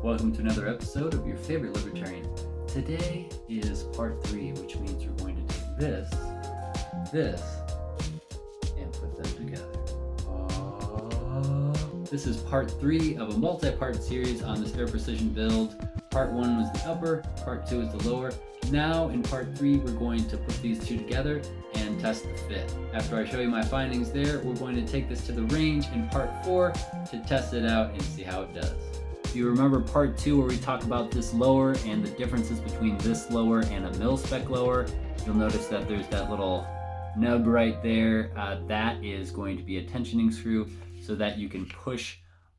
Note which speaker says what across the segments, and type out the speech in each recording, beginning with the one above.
Speaker 1: Welcome to another episode of your favorite libertarian. Today is part 3, which means we're going to take this, and put them together. This is part 3 of a multi-part series on this Aero Precision build. Part 1 was the upper, part 2 is the lower. Now in part 3, we're going to put these two together and test the fit. After I show you my findings there, we're going to take this to the range in part 4 to test it out and see how it does. If you remember part 2 where we talk about this lower and the differences between this lower and a mil-spec lower, you'll notice that there's that little nub right there. That is going to be a tensioning screw so that you can push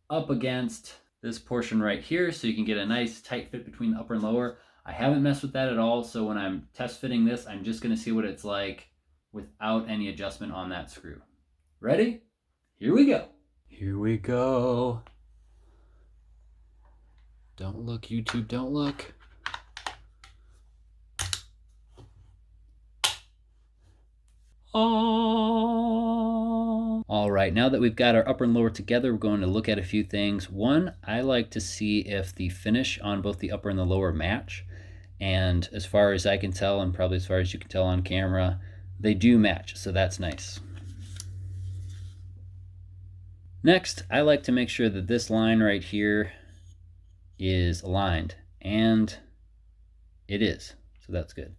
Speaker 1: up against this portion right here so you can get a nice tight fit between the upper and lower. I haven't messed with that at all, so when I'm test fitting this, I'm just going to see what it's like without any adjustment on that screw. Ready? Here we go. Here we go. Don't look, YouTube, don't look. Oh. All right, now that we've got our upper and lower together, we're going to look at a few things. One, I like to see if the finish on both the upper and the lower match. And as far as I can tell, and probably as far as you can tell on camera, they do match, so that's nice. Next, I like to make sure that this line right here is aligned, and it is, so that's good.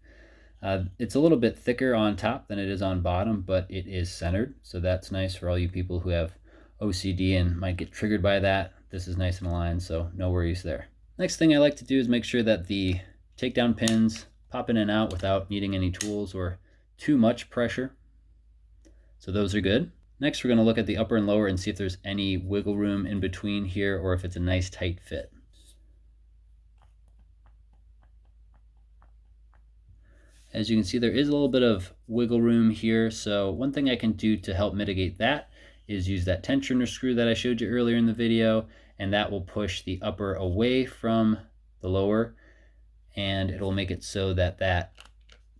Speaker 1: It's a little bit thicker on top than it is on bottom, but it is centered, so that's nice for all you people who have OCD and might get triggered by that. This is nice and aligned, so no worries there. Next thing I like to do is make sure that the takedown pins pop in and out without needing any tools or too much pressure, so those are good. Next, we're going to look at the upper and lower and see if there's any wiggle room in between here or if it's a nice tight fit. As you can see, there is a little bit of wiggle room here, so one thing I can do to help mitigate that is use that tensioner screw that I showed you earlier in the video, and that will push the upper away from the lower, and it'll make it so that that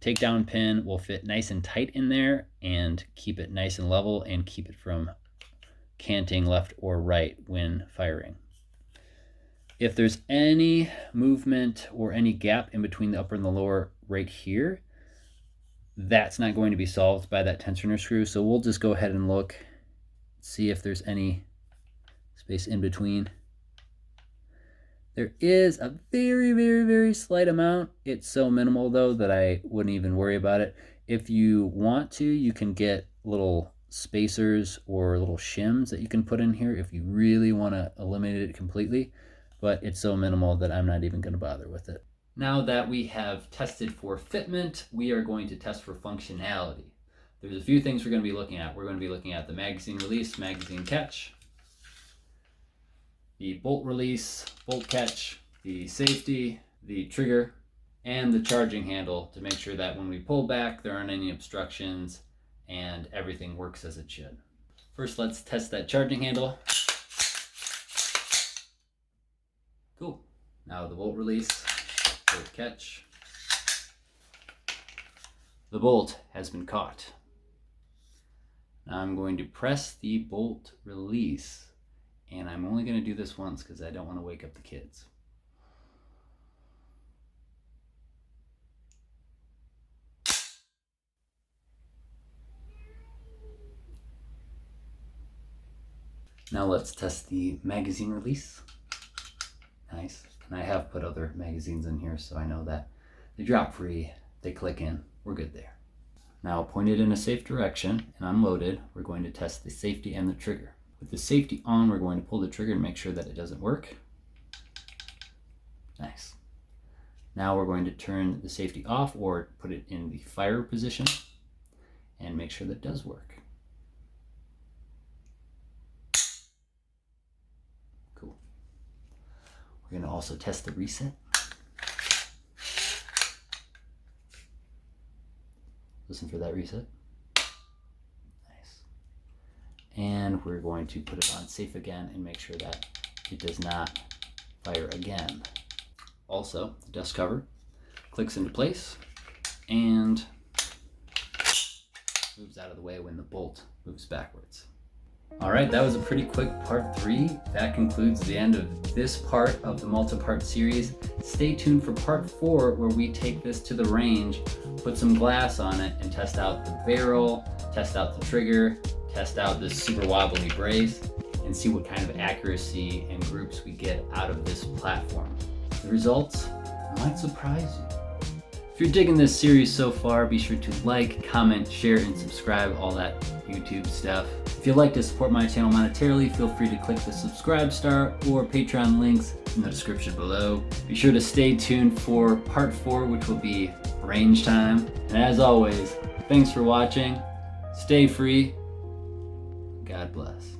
Speaker 1: takedown pin will fit nice and tight in there and keep it nice and level and keep it from canting left or right when firing. If there's any movement or any gap in between the upper and the lower right here, that's not going to be solved by that tensioner screw. So we'll just go ahead and look, see if there's any space in between. There is a very, very, very slight amount. It's so minimal though that I wouldn't even worry about it. If you want to, you can get little spacers or little shims that you can put in here if you really want to eliminate it completely. But it's so minimal that I'm not even going to bother with it. Now that we have tested for fitment, we are going to test for functionality. There's a few things we're going to be looking at. We're going to be looking at the magazine release, magazine catch, the bolt release, bolt catch, the safety, the trigger, and the charging handle to make sure that when we pull back, there aren't any obstructions and everything works as it should. First, let's test that charging handle. Cool. Now the bolt release, bolt catch. The bolt has been caught. Now I'm going to press the bolt release, and I'm only going to do this once because I don't want to wake up the kids. Now let's test the magazine release. Nice. And I have put other magazines in here, so I know that they drop free, they click in, we're good there. Now pointed in a safe direction and unloaded, we're going to test the safety and the trigger. With the safety on, we're going to pull the trigger and make sure that it doesn't work. Nice. Now we're going to turn the safety off or put it in the fire position and make sure that it does work. We're going to also test the reset. Listen for that reset. Nice. And we're going to put it on safe again and make sure that it does not fire again. Also, the dust cover clicks into place and moves out of the way when the bolt moves backwards. All right, that was a pretty quick part 3. That concludes the end of this part of the multi-part series. Stay tuned for part 4, where we take this to the range, put some glass on it, and test out the barrel, test out the trigger, test out this super wobbly brace, and see what kind of accuracy and groups we get out of this platform. The results might surprise you. If you're digging this series so far, be sure to like, comment, share, and subscribe, all that YouTube stuff. If you'd like to support my channel monetarily, feel free to click the subscribe star or Patreon links in the description below. Be sure to stay tuned for part 4, which will be range time. And as always, thanks for watching. Stay free. God bless.